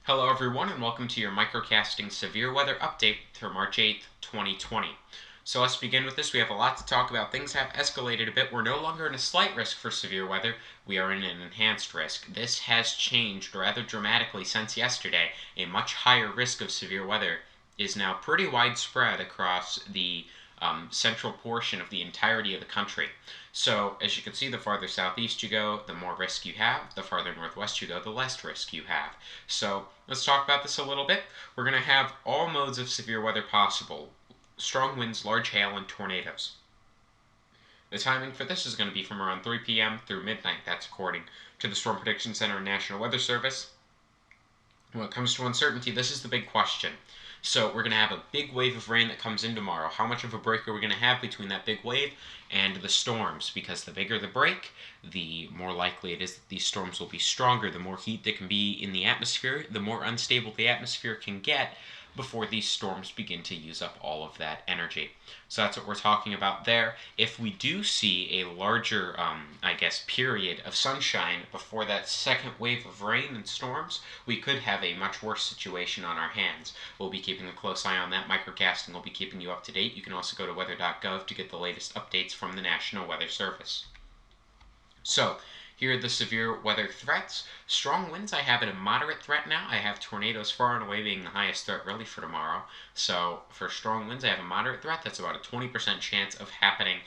Hello everyone and welcome to your MicroCasting severe weather update for March 8th, 2020. So let's begin with this. We have a lot to talk about. Things have escalated a bit. We're no longer in a slight risk for severe weather. We are in an enhanced risk. This has changed rather dramatically since yesterday. A much higher risk of severe weather is now pretty widespread across the central portion of the entirety of the country. So, as you can see, the farther southeast you go, the more risk you have. The farther northwest you go, the less risk you have. So, let's talk about this a little bit. We're going to have all modes of severe weather possible: strong winds, large hail, and tornadoes. The timing for this is going to be from around 3 p.m. through midnight. That's according to the Storm Prediction Center and National Weather Service. When it comes to uncertainty, this is the big question. So we're going to have a big wave of rain that comes in tomorrow. How much of a break are we going to have between that big wave and the storms? Because the bigger the break, the more likely it is that these storms will be stronger. The more heat there can be in the atmosphere, the more unstable the atmosphere can get before these storms begin to use up all of that energy. So that's what we're talking about there. If we do see a larger, period of sunshine before that second wave of rain and storms, we could have a much worse situation on our hands. We'll be keeping a close eye on that. MicroCasting will be keeping you up to date. You can also go to weather.gov to get the latest updates from the National Weather Service. So, here are the severe weather threats. Strong winds, I have at a moderate threat now. I have tornadoes far and away being the highest threat really for tomorrow. So for strong winds, I have a moderate threat. That's about a 20% chance of happening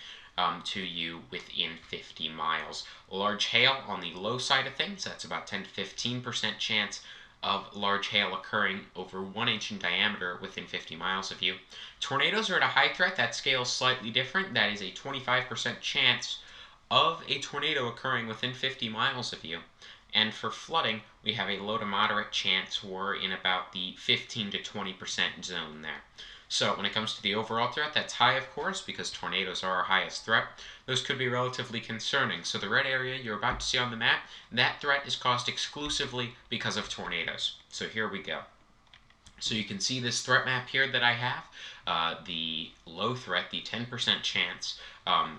to you within 50 miles. Large hail on the low side of things, that's about 10 to 15% chance of large hail occurring over 1 inch in diameter within 50 miles of you. Tornadoes are at a high threat. That scale is slightly different. That is a 25% chance of a tornado occurring within 50 miles of you. And for flooding, we have a low to moderate chance. We're in about the 15 to 20% zone there. So when it comes to the overall threat, that's high, of course, because tornadoes are our highest threat. Those could be relatively concerning. So the red area you're about to see on the map, that threat is caused exclusively because of tornadoes. So here we go. So you can see this threat map here that I have. The low threat, the 10% chance,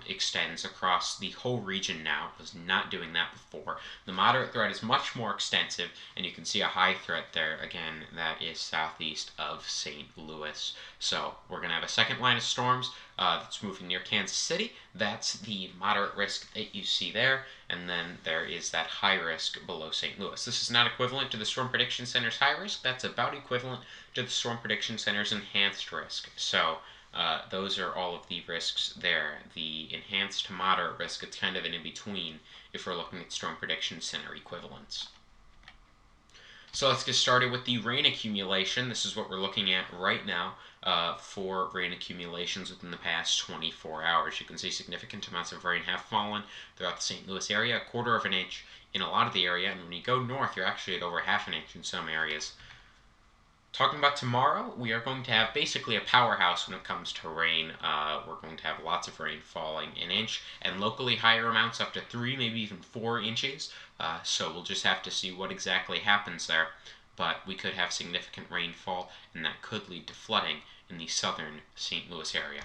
extends across the whole region now. It was not doing that before. The moderate threat is much more extensive, and you can see a high threat there. Again, that is southeast of St. Louis. So we're going to have a second line of storms that's moving near Kansas City. That's the moderate risk that you see there. And then there is that high risk below St. Louis. This is not equivalent to the Storm Prediction Center's high risk. That's about equivalent to the Storm Prediction Center's enhanced risk. So those are all of the risks there. The enhanced to moderate risk, it's kind of an in-between if we're looking at Storm Prediction Center equivalents. So let's get started with the rain accumulation. This is what we're looking at right now for rain accumulations within the past 24 hours. You can see significant amounts of rain have fallen throughout the St. Louis area, a quarter of an inch in a lot of the area, and when you go north, you're actually at over half an inch in some areas. Talking about tomorrow, we are going to have basically a powerhouse when it comes to rain. We're going to have lots of rain falling an inch, and locally higher amounts up to 3, maybe even 4 inches. So we'll just have to see what exactly happens there. But we could have significant rainfall, and that could lead to flooding in the southern St. Louis area.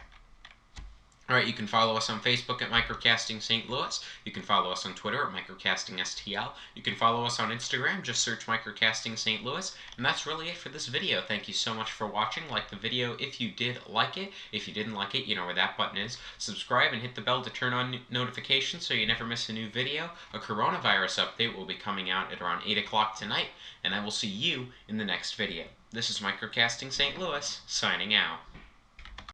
Alright, you can follow us on Facebook at MicroCasting St. Louis. You can follow us on Twitter at MicroCasting STL. You can follow us on Instagram, just search MicroCasting St. Louis. And that's really it for this video. Thank you so much for watching. Like the video if you did like it. If you didn't like it, you know where that button is. Subscribe and hit the bell to turn on notifications so you never miss a new video. A coronavirus update will be coming out at around 8 o'clock tonight, and I will see you in the next video. This is MicroCasting St. Louis, signing out.